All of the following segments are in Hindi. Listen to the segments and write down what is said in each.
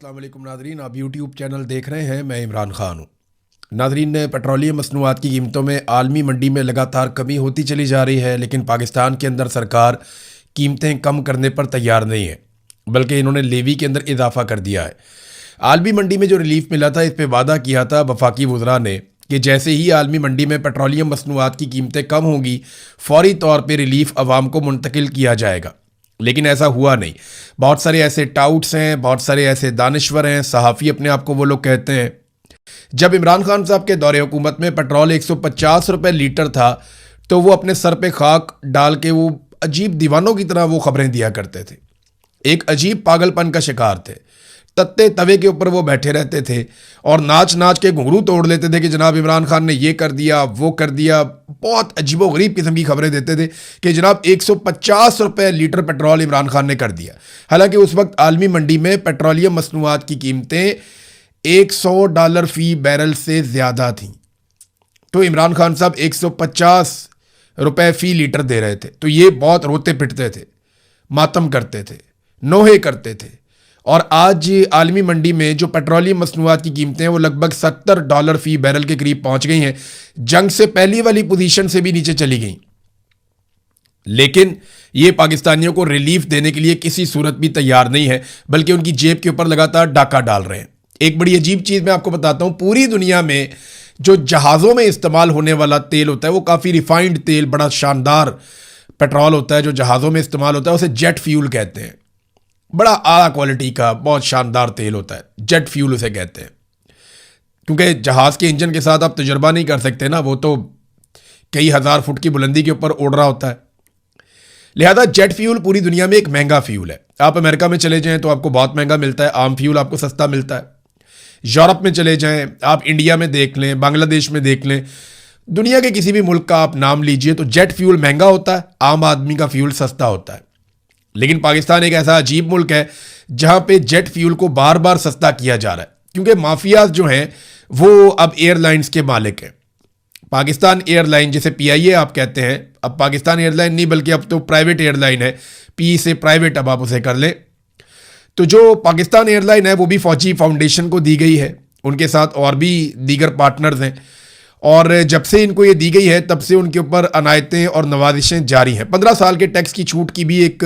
अस्सलाम वालेकुम नाज़रीन, आप यूट्यूब चैनल देख रहे हैं। मैं इमरान ख़ान हूँ। नाज़रीन, पेट्रोलियम मसनूआत की कीमतों में आलमी मंडी में लगातार कमी होती चली जा रही है, लेकिन पाकिस्तान के अंदर सरकार कीमतें कम करने पर तैयार नहीं है, बल्कि इन्होंने लेवी के अंदर इजाफा कर दिया है। आलमी मंडी में जो रिलीफ मिला था, इस पर वादा किया था वफाकी वज़रा ने कि जैसे ही आलमी मंडी में पेट्रोलियम मसनूआत की कीमतें कम होंगी, फौरी तौर पर रिलीफ आवाम को मुंतकिल किया जाएगा। लेकिन ऐसा हुआ नहीं। बहुत सारे ऐसे टाउट्स हैं, बहुत सारे ऐसे दानिश्वर हैं, सहाफ़ी अपने आप को वो लोग कहते हैं। जब इमरान खान साहब के दौरे हुकूमत में पेट्रोल 150 रुपये लीटर था, तो वो अपने सर पे खाक डाल के वो अजीब दीवानों की तरह वो खबरें दिया करते थे। एक अजीब पागलपन का शिकार थे। तत्ते तवे के ऊपर वो बैठे रहते थे और नाच नाच के घुंघरू तोड़ लेते थे कि जनाब इमरान खान ने ये कर दिया, वो कर दिया। बहुत अजीबो गरीब किस्म की खबरें देते थे कि जनाब 150 रुपये लीटर पेट्रोल इमरान खान ने कर दिया। हालांकि उस वक्त आलमी मंडी में पेट्रोलियम मसनूआत की कीमतें $100 फ़ी बैरल से ज़्यादा थीं। तो इमरान खान साहब 150 रुपये फ़ी लीटर दे रहे थे, तो ये बहुत रोते पिटते थे, मातम करते थे, नोहे करते थे। और आज आलमी मंडी में जो पेट्रोलियम मसनूआत की कीमतें हैं वो लगभग $70 फ़ी बैरल के करीब पहुंच गई हैं। जंग से पहली वाली पोजीशन से भी नीचे चली गई। लेकिन ये पाकिस्तानियों को रिलीफ देने के लिए किसी सूरत भी तैयार नहीं है, बल्कि उनकी जेब के ऊपर लगातार डाका डाल रहे हैं। एक बड़ी अजीब चीज़ मैं आपको बताता हूं, पूरी दुनिया में जो जहाज़ों में इस्तेमाल होने वाला तेल होता है वो काफ़ी रिफाइंड तेल, बड़ा शानदार पेट्रोल होता है जो जहाज़ों में इस्तेमाल होता है, उसे जेट फ्यूल कहते हैं। बड़ा आला क्वालिटी का बहुत शानदार तेल होता है, जेट फ्यूल उसे कहते हैं। क्योंकि जहाज़ के इंजन के साथ आप तजुर्बा नहीं कर सकते ना, वो तो कई हज़ार फुट की बुलंदी के ऊपर उड़ रहा होता है। लिहाजा जेट फ्यूल पूरी दुनिया में एक महंगा फ्यूल है। आप अमेरिका में चले जाएं तो आपको बहुत महंगा मिलता है, आम फ्यूल आपको सस्ता मिलता है। यूरोप में चले जाएं, आप इंडिया में देख लें, बांग्लादेश में देख लें, दुनिया के किसी भी मुल्क का आप नाम लीजिए तो जेट फ्यूल महंगा होता है, आम आदमी का फ्यूल सस्ता होता है। लेकिन पाकिस्तान एक ऐसा अजीब मुल्क है जहां पे जेट फ्यूल को बार बार सस्ता किया जा रहा है, क्योंकि माफियाज जो हैं वो अब एयरलाइंस के मालिक हैं। पाकिस्तान एयरलाइन, जिसे PIA आप कहते हैं, अब पाकिस्तान एयरलाइन नहीं बल्कि अब तो प्राइवेट एयरलाइन है, P से प्राइवेट अब आप उसे कर लें। तो जो पाकिस्तान एयरलाइन है वो भी फौजी फाउंडेशन को दी गई है, उनके साथ और भी दीगर पार्टनर्स हैं। और जब से इनको ये दी गई है तब से उनके ऊपर अनायतें और नवाजिशें जारी हैं। 15 साल के टैक्स की छूट की भी एक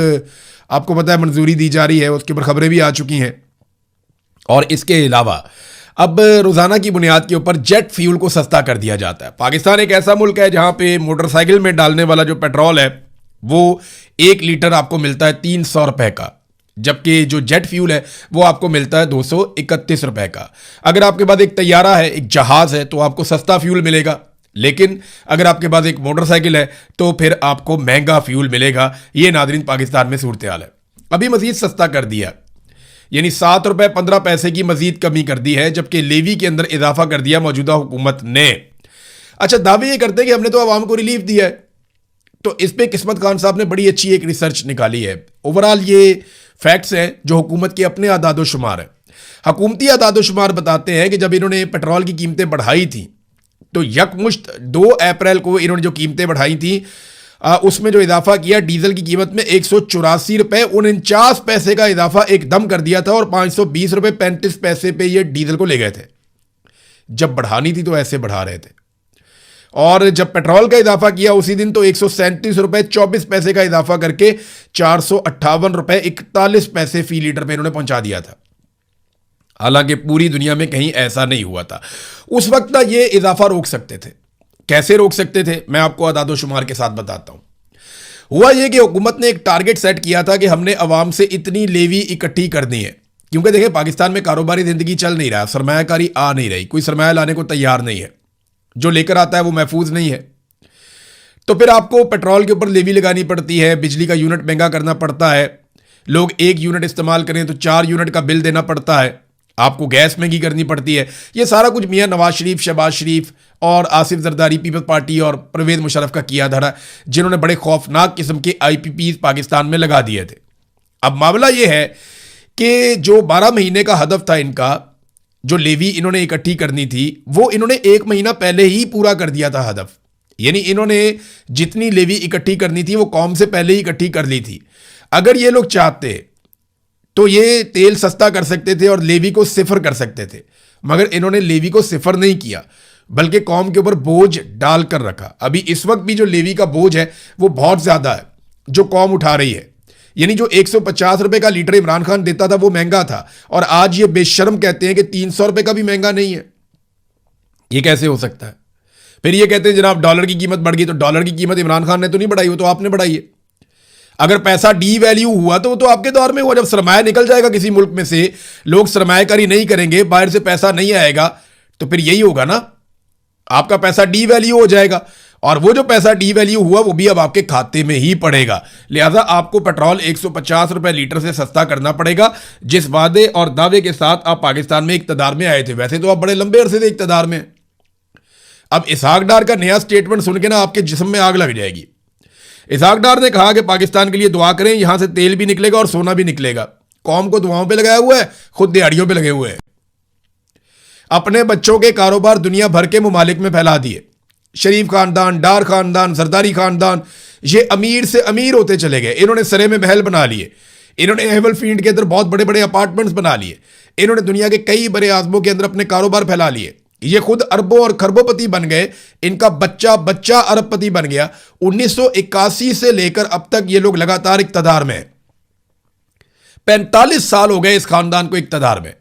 आपको पता है मंजूरी दी जा रही है, उसके ऊपर खबरें भी आ चुकी हैं। और इसके अलावा अब रोज़ाना की बुनियाद के ऊपर जेट फ्यूल को सस्ता कर दिया जाता है। पाकिस्तान एक ऐसा मुल्क है जहाँ पे मोटरसाइकिल में डालने वाला जो पेट्रोल है वो 1 लीटर आपको मिलता है 300 रुपये का, जबकि जो जेट फ्यूल है वो आपको मिलता है 231 रुपए का। अगर आपके पास एक तैयारा है, एक जहाज़ है, तो आपको सस्ता फ्यूल मिलेगा। लेकिन अगर आपके पास एक मोटरसाइकिल है तो फिर आपको महंगा फ्यूल मिलेगा। ये नाज़रीन पाकिस्तान में सूरत हाल है। अभी मजीद सस्ता कर दिया, यानी 7 रुपये 15 पैसे की मजीद कमी कर दी है, जबकि लेवी के अंदर इजाफा कर दिया मौजूदा हुकूमत ने। अच्छा, दावे ये करते हैं कि हमने तो आवाम को रिलीफ दिया है। तो इस पर किस्मत खान साहब ने बड़ी अच्छी एक रिसर्च निकाली है। ओवरऑल ये फैक्ट्स हैं जो हुकूमत के अपने आदादो शुमार हैं। हुकूमती आदादो शुमार बताते हैं कि जब इन्होंने पेट्रोल की कीमतें बढ़ाई थी तो यकमुश्त 2 अप्रैल को इन्होंने जो कीमतें बढ़ाई थी उसमें जो इजाफा किया, डीजल की कीमत में 184 रुपये 49 पैसे का इजाफा एकदम कर दिया था और 520 रुपये 35 पैसे पे ये डीजल को ले गए थे। जब बढ़ानी थी तो ऐसे बढ़ा रहे थे। और जब पेट्रोल का इजाफा किया उसी दिन तो 137 रुपये 24 पैसे का इजाफा करके 458 रुपये 41 पैसे फी लीटर पे इन्होंने पहुंचा दिया था। हालांकि पूरी दुनिया में कहीं ऐसा नहीं हुआ था। उस वक्त ना ये इजाफा रोक सकते थे। कैसे रोक सकते थे, मैं आपको अदादो शुमार के साथ बताता हूं। हुआ यह कि हुकूमत ने एक टारगेट सेट किया था कि हमने अवाम से इतनी लेवी इकट्ठी करनी है, क्योंकि देखिए पाकिस्तान में कारोबारी जिंदगी चल नहीं रहा, सरमायाकारी आ नहीं रही, कोई सरमाया लाने को तैयार नहीं है, जो लेकर आता है वो महफूज नहीं है। तो फिर आपको पेट्रोल के ऊपर लेवी लगानी पड़ती है, बिजली का यूनिट महंगा करना पड़ता है, लोग 1 यूनिट इस्तेमाल करें तो 4 यूनिट का बिल देना पड़ता है, आपको गैस महंगी करनी पड़ती है। ये सारा कुछ मियां नवाज शरीफ, शहबाज शरीफ और आसिफ जरदारी, पीपल्स पार्टी और परवेज मुशर्रफ का किया धरा, जिन्होंने बड़े खौफनाक किस्म के IPPs पाकिस्तान में लगा दिए थे। अब मामला यह है कि जो 12 महीने का हदफ था इनका, जो लेवी इन्होंने इकट्ठी करनी थी, वो इन्होंने 1 महीना पहले ही पूरा कर दिया था हदफ। यानी इन्होंने जितनी लेवी इकट्ठी करनी थी वो कौम से पहले ही इकट्ठी कर ली थी। अगर ये लोग चाहते तो ये तेल सस्ता कर सकते थे और लेवी को सिफर कर सकते थे, मगर इन्होंने लेवी को सिफर नहीं किया, बल्कि कौम के ऊपर बोझ डालकर रखा। अभी इस वक्त भी जो लेवी का बोझ है वो बहुत ज़्यादा है जो कौम उठा रही है। यानी जो 150 रुपए का लीटर इमरान खान देता था वो महंगा था, और आज ये बेशर्म कहते हैं कि 300 रुपए का भी महंगा नहीं है। ये कैसे हो सकता है? फिर ये कहते हैं जनाब डॉलर की कीमत बढ़ गई, तो डॉलर की कीमत इमरान खान ने तो नहीं बढ़ाई, वो तो आपने बढ़ाई है। अगर पैसा डी वैल्यू हुआ तो वो तो आपके दौर में हुआ। जब सरमाया निकल जाएगा किसी मुल्क में से, लोग सरमायाकारी नहीं करेंगे, बाहर से पैसा नहीं आएगा, तो फिर यही होगा ना, आपका पैसा डी वैल्यू हो जाएगा, और वो जो पैसा डी वैल्यू हुआ वो भी अब आपके खाते में ही पड़ेगा। लिहाजा आपको पेट्रोल 150 रुपए लीटर से सस्ता करना पड़ेगा, जिस वादे और दावे के साथ आप पाकिस्तान में इक्तदार में आए थे। वैसे तो आप बड़े लंबे अरसे से इक्तदार में। अब इसहाक डार का नया स्टेटमेंट सुन के ना आपके जिस्म में आग लग जाएगी। इसहाक डार ने कहा कि पाकिस्तान के लिए दुआ करें, यहां से तेल भी निकलेगा और सोना भी निकलेगा। कौम को दुआओं पे लगाया हुआ है, खुद दिहाड़ियों पे लगे हुए हैं। अपने बच्चों के कारोबार दुनिया भर के मुमालिक में फैला दिए। शरीफ खानदान, डार खानदान, सरदारी खानदान, ये अमीर से अमीर होते चले गए। इन्होंने सरे में महल बना लिए, इन्होंने एहवल फील्ड के अंदर बहुत बड़े बड़े अपार्टमेंट्स बना लिए, इन्होंने दुनिया के कई बड़े आजमों के अंदर अपने कारोबार फैला लिए। ये खुद अरबों और खरबोपति बन गए, इनका बच्चा बच्चा अरबपति बन गया। 1981 से लेकर अब तक ये लोग लगातार इक्तदार में। 45 साल हो गए इस खानदान को इक्तदार में।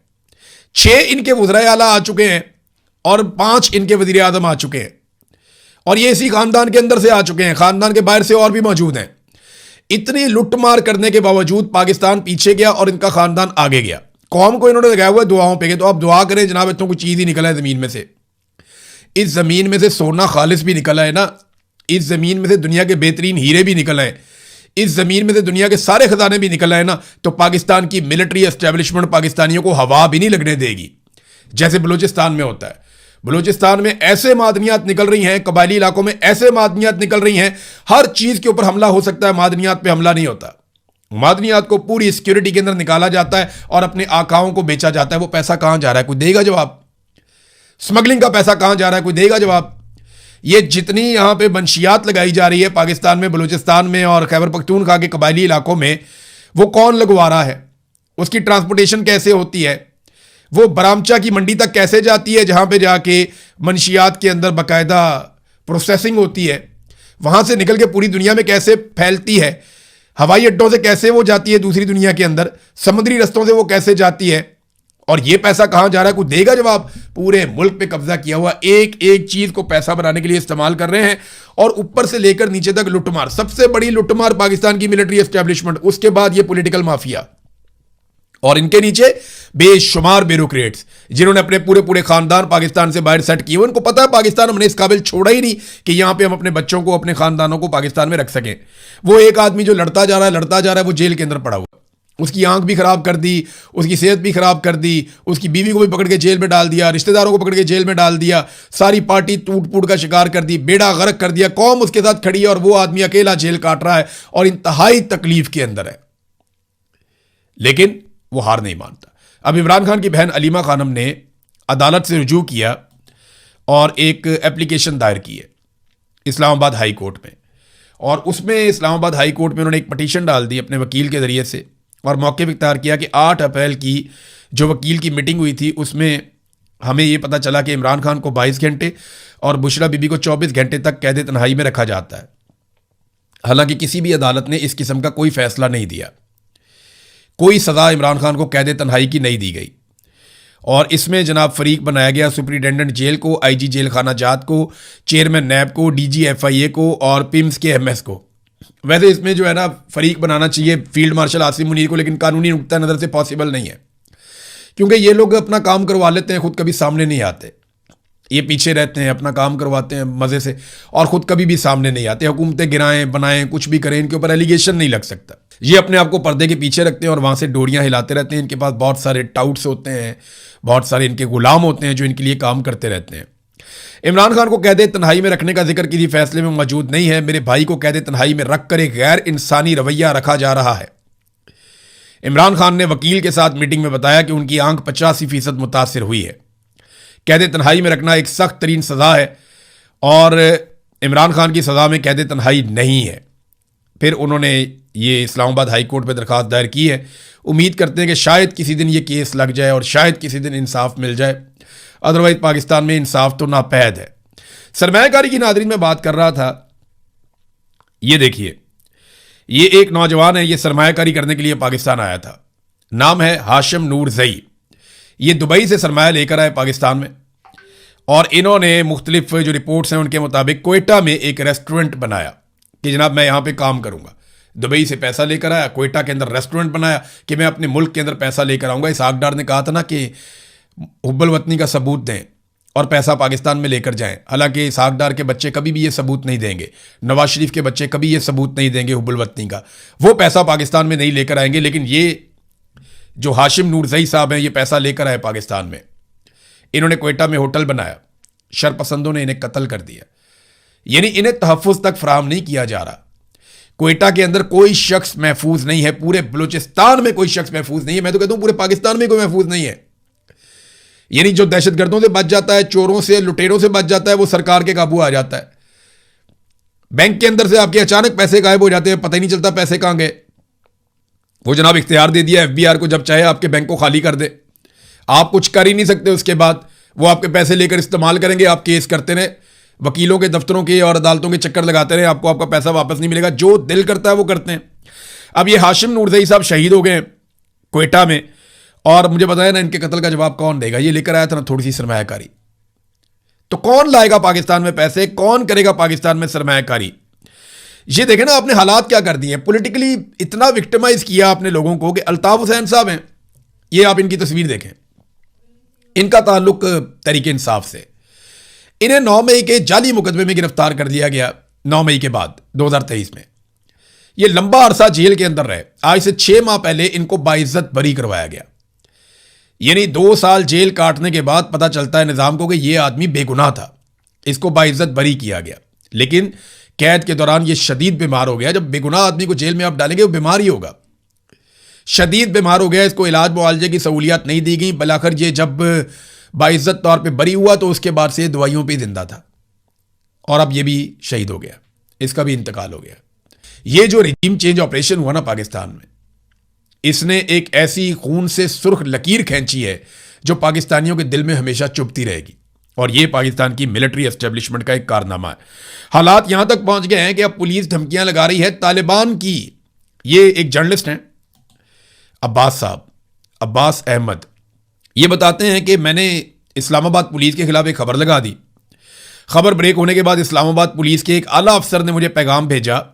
6 इनके वज़राए आला आ चुके हैं और 5 इनके वज़ीर आज़म आ चुके हैं, और ये इसी खानदान के अंदर से आ चुके हैं। खानदान के बाहर से और भी मौजूद हैं। इतनी लुटमार करने के बावजूद पाकिस्तान पीछे गया और इनका खानदान आगे गया। कौम को इन्होंने लगाया हुआ है दुआओं पे, तो आप दुआ करें जनाब, इतनी कोई चीज़ ही निकला है ज़मीन में से। इस ज़मीन में से सोना खालिस भी निकला है ना, इस ज़मीन में से दुनिया के बेहतरीन हीरे भी निकल आए, इस ज़मीन में से दुनिया के सारे खजाने भी निकल आए ना, तो पाकिस्तान की मिलिट्री एस्टेब्लिशमेंट पाकिस्तानियों को हवा भी नहीं लगने देगी, जैसे बलूचिस्तान में होता है। बलूचिस्तान में ऐसे मादनियात निकल रही हैं, कबायली इलाकों में ऐसे मादनियात निकल रही हैं, हर चीज़ के ऊपर हमला हो सकता है, मादनियात पे हमला नहीं होता। मादनियात को पूरी सिक्योरिटी के अंदर निकाला जाता है और अपने आकाओं को बेचा जाता है। वो पैसा कहां जा रहा है, कोई देगा जवाब? स्मगलिंग का पैसा कहां जा रहा है, कोई देगा जवाब? ये जितनी यहां पे मंशियात लगाई जा रही है पाकिस्तान में, बलूचिस्तान में और खैबर पख्तूनख्वा के कबायली इलाकों में, वो कौन लगवा रहा है? उसकी ट्रांसपोर्टेशन कैसे होती है? वो बरामचा की मंडी तक कैसे जाती है, जहां पे जाके मंशियात के अंदर बाकायदा प्रोसेसिंग होती है? वहां से निकल के पूरी दुनिया में कैसे फैलती है? हवाई अड्डों से कैसे वो जाती है दूसरी दुनिया के अंदर? समुद्री रस्तों से वो कैसे जाती है? और ये पैसा कहां जा रहा है, कोई देगा जवाब? पूरे मुल्क पे कब्जा किया हुआ, एक एक चीज को पैसा बनाने के लिए इस्तेमाल कर रहे हैं, और ऊपर से लेकर नीचे तक लुटमार। सबसे बड़ी लुटमार पाकिस्तान की मिलिट्री एस्टेब्लिशमेंट, उसके बाद ये पॉलिटिकल माफिया, और इनके नीचे बेशुमार ब्यूरोक्रेट्स जिन्होंने अपने पूरे पूरे खानदान पाकिस्तान से बाहर सेट किए। उनको पता है पाकिस्तान हमने इस काबिल छोड़ा ही नहीं कि यहां पे हम अपने बच्चों को, अपने खानदानों को पाकिस्तान में रख सकें। वो एक आदमी जो लड़ता जा रहा है वो जेल के अंदर पड़ा हुआ, उसकी आंख भी खराब कर दी, उसकी सेहत भी खराब कर दी, उसकी बीवी को भी पकड़ के जेल में डाल दिया, रिश्तेदारों को पकड़ के जेल में डाल दिया, सारी पार्टी टूट फूट का शिकार कर दी, बेड़ा गर्क कर दिया। कौम उसके साथ खड़ी है और वो आदमी अकेला जेल काट रहा है और इंतहाई तकलीफ के अंदर है, लेकिन वो हार नहीं मानता। अब इमरान खान की बहन अलीमा खानम ने अदालत से रुजू किया और एक एप्लीकेशन दायर की है इस्लामाबाद हाई कोर्ट में, और उसमें इस्लामाबाद हाई कोर्ट में उन्होंने एक पटिशन डाल दी अपने वकील के ज़रिए से, और मौक़िफ़ इख्तियार किया कि 8 अप्रैल की जो वकील की मीटिंग हुई थी उसमें हमें ये पता चला कि इमरान खान को 22 घंटे और बुशरा बीबी को 24 घंटे तक कैद तन्हाई में रखा जाता है। हालांकि किसी भी अदालत ने इस किस्म का कोई फैसला नहीं दिया, कोई सज़ा इमरान खान को कैद तन्हाई की नहीं दी गई, और इसमें जनाब फरीक बनाया गया सुपरिटेंडेंट जेल को, IG जेल खाना जात को, चेयरमैन नैब को, DG FIA को और पिम्स के MS को। वैसे इसमें जो है ना फरीक बनाना चाहिए फील्ड मार्शल आसिम मुनीर को, लेकिन कानूनी नुक्ता नज़र से पॉसिबल नहीं है, क्योंकि ये लोग अपना काम करवा लेते हैं, खुद कभी सामने नहीं आते। ये पीछे रहते हैं, अपना काम करवाते हैं मज़े से, और ख़ुद कभी भी सामने नहीं आते। हुकूमतें गिराएं बनाएं कुछ भी करें, इनके ऊपर एलिगेशन नहीं लग सकता। ये अपने आप को पर्दे के पीछे रखते हैं और वहाँ से डोरियाँ हिलाते रहते हैं। इनके पास बहुत सारे टाउट्स होते हैं, बहुत सारे इनके गुलाम होते हैं जो इनके लिए काम करते रहते हैं। इमरान खान को कैद तन्हाई में रखने का जिक्र किसी फैसले में मौजूद नहीं है। मेरे भाई को कैद तन्हाई में रख कर एक गैर इंसानी रवैया रखा जा रहा है। इमरान खान ने वकील के साथ मीटिंग में बताया कि उनकी आंख 85% मुतासिर हुई है। कैद तन्हाई में रखना एक सख्त तरीन सज़ा है और इमरान खान की सज़ा में कैद तन्हाई नहीं है। फिर उन्होंने ये इस्लामाबाद हाई कोर्ट में दरख्वास्त दायर की है। उम्मीद करते हैं कि शायद किसी दिन ये केस लग जाए और शायद किसी दिन इंसाफ मिल जाए, अदरवाइज पाकिस्तान में इंसाफ तो नापैद है। सरमायाकारी की नादरीन में बात कर रहा था, ये देखिए, ये एक नौजवान है, ये सरमायाकारी करने के लिए पाकिस्तान आया था। नाम है हाशिम नूर जई। ये दुबई से सरमाया लेकर आए पाकिस्तान में, और इन्होंने मुख्तलिफ जो रिपोर्ट्स हैं उनके मुताबिक कोयटा में एक रेस्टोरेंट बनाया कि जनाब मैं यहाँ पे काम करूँगा। दुबई से पैसा लेकर आया, कोयटा के अंदर रेस्टोरेंट बनाया कि मैं अपने मुल्क के अंदर पैसा लेकर आऊँगा। इसहाक डार ने कहा था ना कि हुब्बुल वतनी का सबूत दें और पैसा पाकिस्तान में लेकर जाएं। हालांकि इसहाक डार के बच्चे कभी भी ये सबूत नहीं देंगे, नवाज शरीफ के बच्चे कभी ये सबूत नहीं देंगे हुब्बुल वतनी का, वो पैसा पाकिस्तान में नहीं लेकर आएंगे। लेकिन ये जो हाशिम नूरजई साहब हैं, ये पैसा लेकर आए पाकिस्तान में। इन्होंने कोयटा में होटल बनाया, शरपसंदों ने इन्हें कत्ल कर दिया, यानी इन्हें तहफ़्फ़ुज़ तक फराहम नहीं किया जा रहा। कोयटा के अंदर कोई शख्स महफूज नहीं है, पूरे बलूचिस्तान में कोई शख्स महफूज नहीं है, मैं तो कहता हूं पूरे पाकिस्तान में कोई महफूज नहीं है। यानी जो दहशतगर्दों से बच जाता है, चोरों से, लुटेरों से बच जाता है, वो सरकार के काबू आ जाता है। बैंक के अंदर से आपके अचानक पैसे गायब हो जाते हैं, पता ही नहीं चलता पैसे कहां गए। वो जनाब इख्तियार दे दिया एफबीआर को, जब चाहे आपके बैंक को खाली कर दे, आप कुछ कर ही नहीं सकते। उसके बाद वो आपके पैसे लेकर इस्तेमाल करेंगे, आप केस करते रहे, वकीलों के दफ्तरों के और अदालतों के चक्कर लगाते रहे, आपको आपका पैसा वापस नहीं मिलेगा। जो दिल करता है वो करते हैं। अब ये हाशिम नूरजई साहब शहीद हो गए कोयटा में, और मुझे बताया ना इनके कत्ल का जवाब कौन देगा। ये लेकर आया था ना थोड़ी सी सरमायाकारी, तो कौन लाएगा पाकिस्तान में पैसे, कौन करेगा पाकिस्तान में सरमायाकारी। ये देखें ना आपने हालात क्या कर दिए, पॉलिटिकली इतना विक्टिमाइज किया आपने लोगों को कि अल्ताफ हुसैन साहब हैं, ये आप इनकी तस्वीर देखें, इनका ताल्लुक तहरीक इंसाफ से। इन्हें 9 मई के जाली मुकदमे में गिरफ्तार कर दिया गया। 9 मई के बाद 2023 में ये लंबा अरसा जेल के अंदर रहे। आज से 6 माह पहले इनको बाइज्जत बरी करवाया गया। यानी 2 साल जेल काटने के बाद पता चलता है निजाम को कि यह आदमी बेगुनाह था, इसको बाइज्जत बरी किया गया। लेकिन कैद के दौरान यह शदीद बीमार हो गया। जब बेगुनाह आदमी को जेल में आप डालेंगे वो बीमार ही होगा। शदीद बीमार हो गया, इसको इलाज मुआवजे की सहूलियत नहीं दी गई। बलाखिर ये जब बाइज्जत तौर पे बरी हुआ तो उसके बाद से दवाइयों पे जिंदा था, और अब ये भी शहीद हो गया, इसका भी इंतकाल हो गया। ये जो रिजीम चेंज ऑपरेशन हुआ ना पाकिस्तान में, इसने एक ऐसी खून से सुर्ख लकीर खींची है जो पाकिस्तानियों के दिल में हमेशा चुभती रहेगी। और ये पाकिस्तान की मिलिट्री एस्टेब्लिशमेंट का एक कारनामा है। हालात यहां तक पहुंच गए हैं कि अब पुलिस धमकियां लगा रही है तालिबान की। ये एक जर्नलिस्ट हैं अब्बास साहब, अब्बास अहमद, ये बताते हैं कि मैंने इस्लामाबाद पुलिस के खिलाफ एक खबर लगा दी। खबर ब्रेक होने के बाद इस्लामाबाद पुलिस के एक आला अफसर ने मुझे पैगाम भेजा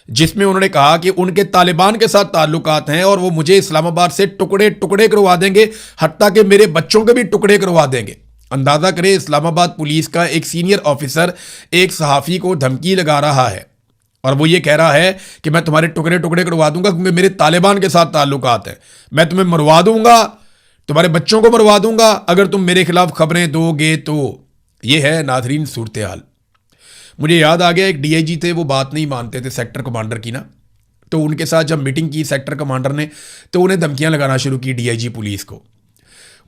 जिसमें उन्होंने कहा कि उनके तालिबान के साथ ताल्लुकात हैं और वो मुझे इस्लामाबाद से टुकड़े टुकड़े करवा देंगे, हत्ता कि मेरे बच्चों के भी टुकड़े करवा देंगे। अंदाजा करें, इस्लामाबाद पुलिस का एक सीनियर ऑफिसर एक सहाफ़ी को धमकी लगा रहा है और वो ये कह रहा है कि मैं तुम्हारे टुकड़े टुकड़े करवा दूंगा क्योंकि मेरे तालिबान के साथ ताल्लुकात हैं, मैं तुम्हें मरवा दूंगा, तुम्हारे बच्चों को मरवा दूंगा अगर तुम मेरे खिलाफ खबरें दोगे तो। ये है नाज़रीन सूरत हाल। मुझे याद आ गया, एक डीआईजी थे, वो बात नहीं मानते थे सेक्टर कमांडर की ना, तो उनके साथ जब मीटिंग की सेक्टर कमांडर ने तो उन्हें धमकियां लगाना शुरू की डीआईजी पुलिस को।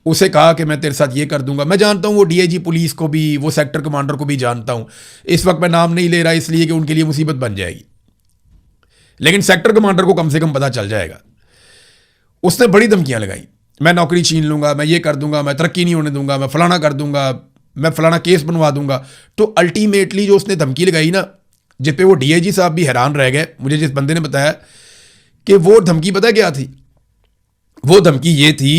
उसे कहा कि मैं तेरे साथ ये कर दूंगा। मैं जानता हूं वो डीआईजी पुलिस को भी, वो सेक्टर कमांडर को भी जानता हूं। इस वक्त मैं नाम नहीं ले रहा इसलिए कि उनके लिए मुसीबत बन जाएगी, लेकिन सेक्टर कमांडर को कम से कम पता चल जाएगा। उसने बड़ी धमकियां लगाई, मैं नौकरी छीन लूंगा, मैं ये कर दूंगा, मैं तरक्की नहीं होने दूंगा, मैं फलाना कर दूंगा, मैं फलाना केस बनवा दूंगा। तो अल्टीमेटली जो उसने धमकी लगाई ना, जिस पे वो डीआईजी साहब भी हैरान रह गए। मुझे जिस बंदे ने बताया कि वो धमकी पता क्या थी, वो धमकी ये थी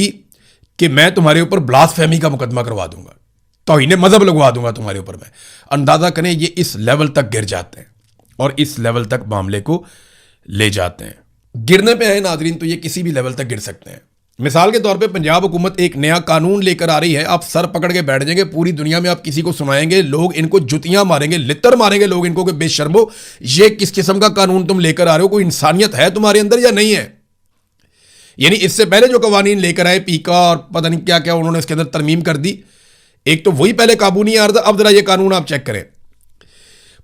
कि मैं तुम्हारे ऊपर ब्लास्फेमी का मुकदमा करवा दूंगा, तौहीन मजहब लगवा दूंगा तुम्हारे ऊपर मैं। अंदाजा करें ये इस लेवल तक गिर जाते हैं और इस लेवल तक मामले को ले जाते हैं। गिरने पे है नाजरीन तो ये किसी भी लेवल तक गिर सकते हैं। मिसाल के तौर पे पंजाब हुकूमत एक नया कानून लेकर आ रही है, आप सर पकड़ के बैठ जाएंगे, पूरी दुनिया में आप किसी को सुनाएंगे, लोग इनको जुतियां मारेंगे, लित्तर मारेंगे लोग इनको कि बेशर्मो, ये किस किस्म का कानून तुम लेकर आ रहे हो, कोई इंसानियत है तुम्हारे अंदर या नहीं है। यानी इससे पहले जो कवानीन लेकर आए पीका और पता नहीं क्या क्या, उन्होंने इसके अंदर तरमीम कर दी। एक तो वही पहले काबू नहीं आ रहा था, अब जरा ये कानून आप चेक करें।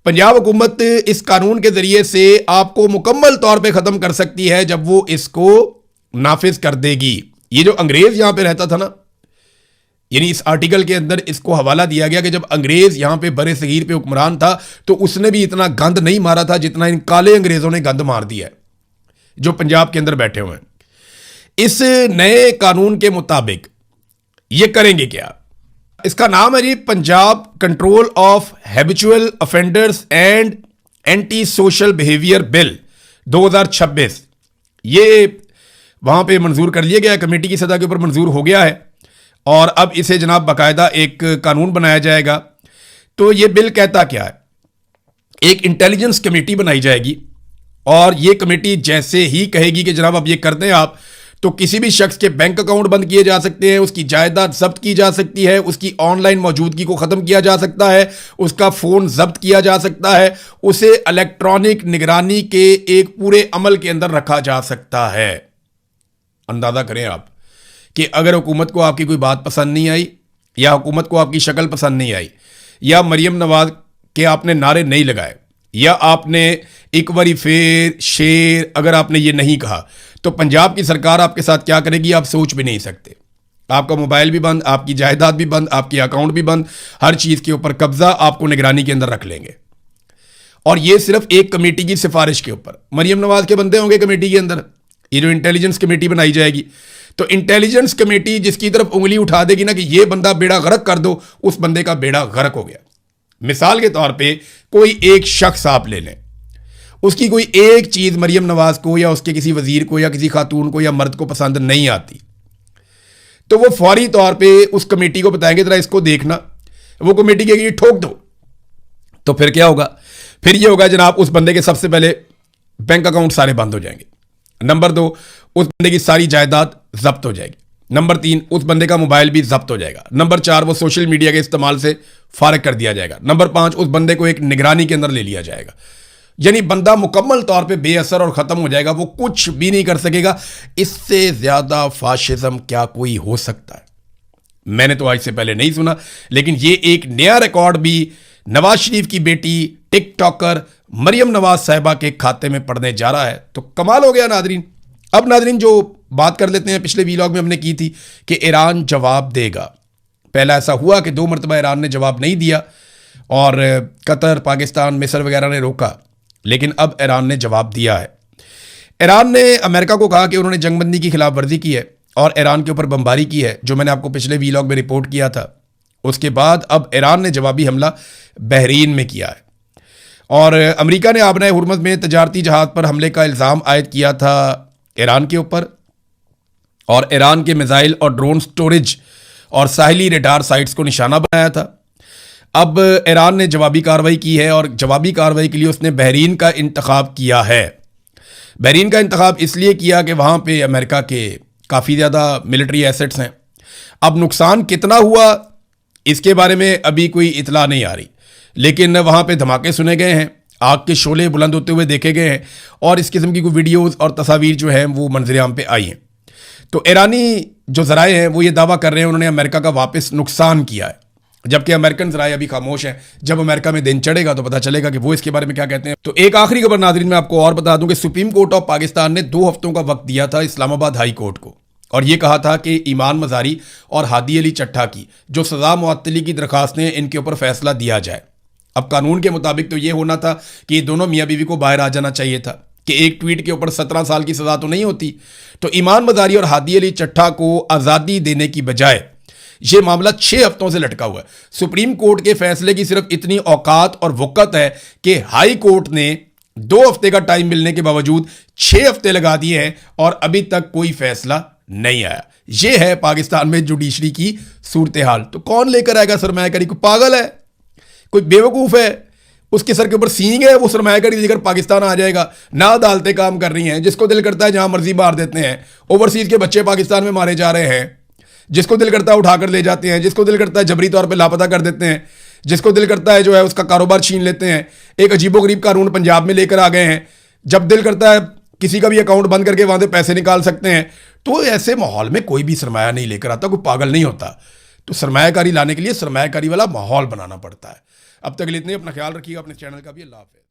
पंजाब हुकूमत इस कानून के जरिए से आपको मुकम्मल तौर पे खत्म कर सकती है जब वो इसको नाफिज कर देगी। ये जो अंग्रेज यहां पे रहता था ना, यानी इस आर्टिकल के अंदर इसको हवाला दिया गया कि जब अंग्रेज यहां पे बड़े सगीर पे हुक्मरान था तो उसने भी इतना गंद नहीं मारा था जितना इन काले अंग्रेजों ने गंद मार दिया है। जो पंजाब के अंदर बैठे हुए हैं, इस नए कानून के मुताबिक ये करेंगे क्या? इसका नाम है जी Punjab control of habitual offenders and anti social behaviour bill 2026। ये वहां पे मंजूर कर लिया गया, कमेटी की सतह के ऊपर मंजूर हो गया है और अब इसे जनाब बाकायदा एक कानून बनाया जाएगा। तो ये बिल कहता क्या है? एक इंटेलिजेंस कमेटी बनाई जाएगी और ये कमेटी जैसे ही कहेगी कि जनाब अब ये कर दें आप, तो किसी भी शख्स के बैंक अकाउंट बंद किए जा सकते हैं, उसकी जायदाद जब्त की जा सकती है, उसकी ऑनलाइन मौजूदगी को खत्म किया जा सकता है, उसका फोन जब्त किया जा सकता है, उसे इलेक्ट्रॉनिक निगरानी के एक पूरे अमल के अंदर रखा जा सकता है। अंदाजा करें आप कि अगर हुकूमत को आपकी कोई बात पसंद नहीं आई, या हुकूमत को आपकी शक्ल पसंद नहीं आई, या मरियम नवाज के आपने नारे नहीं लगाए, या आपने एक बारी फेर शेर अगर आपने ये नहीं कहा, तो पंजाब की सरकार आपके साथ क्या करेगी आप सोच भी नहीं सकते। आपका मोबाइल भी बंद, आपकी जायदाद भी बंद, आपके अकाउंट भी बंद, हर चीज के ऊपर कब्जा आपको निगरानी के अंदर रख लेंगे। और ये सिर्फ एक कमेटी की सिफारिश के ऊपर। मरियम नवाज के बंदे होंगे कमेटी के अंदर, ये जो इंटेलिजेंस कमेटी बनाई जाएगी, तो इंटेलिजेंस कमेटी जिसकी तरफ उंगली उठा देगी ना कि ये बंदा बेड़ा गर्क कर दो, उस बंदे का बेड़ा गर्क हो गया। मिसाल के तौर पे कोई एक शख्स आप ले लें, उसकी कोई एक चीज मरियम नवाज को या उसके किसी वजीर को या किसी खातून को या मर्द को पसंद नहीं आती, तो वो फौरी तौर पे उस कमेटी को बताएंगे जरा इसको देखना, वो कमेटी कहेगी ठोक दो। तो फिर क्या होगा? फिर ये होगा जनाब उस बंदे के सबसे पहले बैंक अकाउंट सारे बंद हो जाएंगे। नंबर 2, उस बंदे की सारी जायदाद जब्त हो जाएगी। नंबर 3, उस बंदे का मोबाइल भी जब्त हो जाएगा। नंबर 4, वो सोशल मीडिया के इस्तेमाल से फारिग कर दिया जाएगा। नंबर 5, उस बंदे को एक निगरानी के अंदर ले लिया जाएगा। यानी बंदा मुकम्मल तौर पे बेअसर और खत्म हो जाएगा, वो कुछ भी नहीं कर सकेगा। इससे ज्यादा फाशिज्म क्या कोई हो सकता है? मैंने तो आज से पहले नहीं सुना, लेकिन ये एक नया रिकॉर्ड भी नवाज शरीफ की बेटी टिकटॉकर मरियम नवाज साहिबा के खाते में पड़ने जा रहा है। तो कमाल हो गया नादरीन। अब नादरीन जो बात कर लेते हैं, पिछले वीलॉग में हमने की थी कि ईरान जवाब देगा। पहला ऐसा हुआ कि 2 मरतबा ईरान ने जवाब नहीं दिया और कतर, पाकिस्तान, मिस्र वगैरह ने रोका, लेकिन अब ईरान ने जवाब दिया है। ईरान ने अमेरिका को कहा कि उन्होंने जंगबंदी की खिलाफ वर्जी की है और ईरान के ऊपर बमबारी की है, जो मैंने आपको पिछले वीलॉग में रिपोर्ट किया था। उसके बाद अब ईरान ने जवाबी हमला बहरीन में किया है और अमेरिका ने आबना हुर्मुज़ में तजारती जहाज पर हमले का इल्ज़ाम आयद किया था ईरान के ऊपर, और ईरान के मिसाइल और ड्रोन स्टोरेज और साहिली रेडार साइट्स को निशाना बनाया था। अब ईरान ने जवाबी कार्रवाई की है और जवाबी कार्रवाई के लिए उसने बहरीन का इंतखाब किया है। बहरीन का इंतखाब इसलिए किया कि वहाँ पे अमेरिका के काफ़ी ज़्यादा मिलिट्री एसेट्स हैं। अब नुकसान कितना हुआ इसके बारे में अभी कोई इतला नहीं आ रही, लेकिन वहाँ पे धमाके सुने गए हैं, आग के शोले बुलंद होते हुए देखे गए हैं और इस किस्म की कोई वीडियोज़ और तस्वीर जो हैं वो मंजर-ए-आम पे आई हैं। तो ईरानी जो ज़राए हैं वो ये दावा कर रहे हैं उन्होंने अमेरिका का वापस नुकसान किया है, जबकि अमेरिकन ज़राए अभी खामोश हैं। जब अमेरिका में दिन चढ़ेगा तो पता चलेगा कि वो इसके बारे में क्या कहते हैं। तो एक आखिरी खबर नाज़रीन मैं आपको और बता दूं कि सुप्रीम कोर्ट ऑफ पाकिस्तान ने 2 हफ्तों का वक्त दिया था इस्लामाबाद हाई कोर्ट को और ये कहा था कि ईमान मज़ारी और हादी अली चट्टा की जो सज़ा मुअत्तली की दरखास्तें, इनके ऊपर फैसला दिया जाए। अब कानून के मुताबिक तो ये होना था कि ये दोनों मियाँ बीवी को बाहर आ जाना चाहिए था कि एक ट्वीट के ऊपर 17 साल की सज़ा तो नहीं होती। तो ईमान मज़ारी और हादी अली चट्टा को आज़ादी देने की बजाय ये मामला 6 हफ्तों से लटका हुआ है। सुप्रीम कोर्ट के फैसले की सिर्फ इतनी औकात और वक़्त है कि हाई कोर्ट ने 2 हफ्ते का टाइम मिलने के बावजूद 6 हफ्ते लगा दिए हैं और अभी तक कोई फैसला नहीं आया। यह है पाकिस्तान में जुडिशरी की सूरत हाल। तो कौन लेकर आएगा सरमायाकारी? कोई पागल है, कोई बेवकूफ़ है, उसके सर के ऊपर सींग है, वो सरमायाकारी लेकर पाकिस्तान आ जाएगा। ना अदालतें काम कर रही हैं, जिसको दिल करता है जहां मर्जी मार देते हैं। ओवरसीज के बच्चे पाकिस्तान में मारे जा रहे हैं, जिसको दिल करता है उठाकर ले जाते हैं, जिसको दिल करता है जबरी तौर पे लापता कर देते हैं, जिसको दिल करता है जो है उसका कारोबार छीन लेते हैं। एक अजीबोगरीब कानून पंजाब में लेकर आ गए हैं, जब दिल करता है किसी का भी अकाउंट बंद करके वहां से पैसे निकाल सकते हैं। तो ऐसे माहौल में कोई भी सरमाया नहीं लेकर आता, कोई पागल नहीं होता। तो सरमायाकारी लाने के लिए सरमायाकारी वाला माहौल बनाना पड़ता है। अब तक के लिए इतने, अपना ख्याल रखिएगा, अपने चैनल का भी। अल्लाह हाफ़िज़।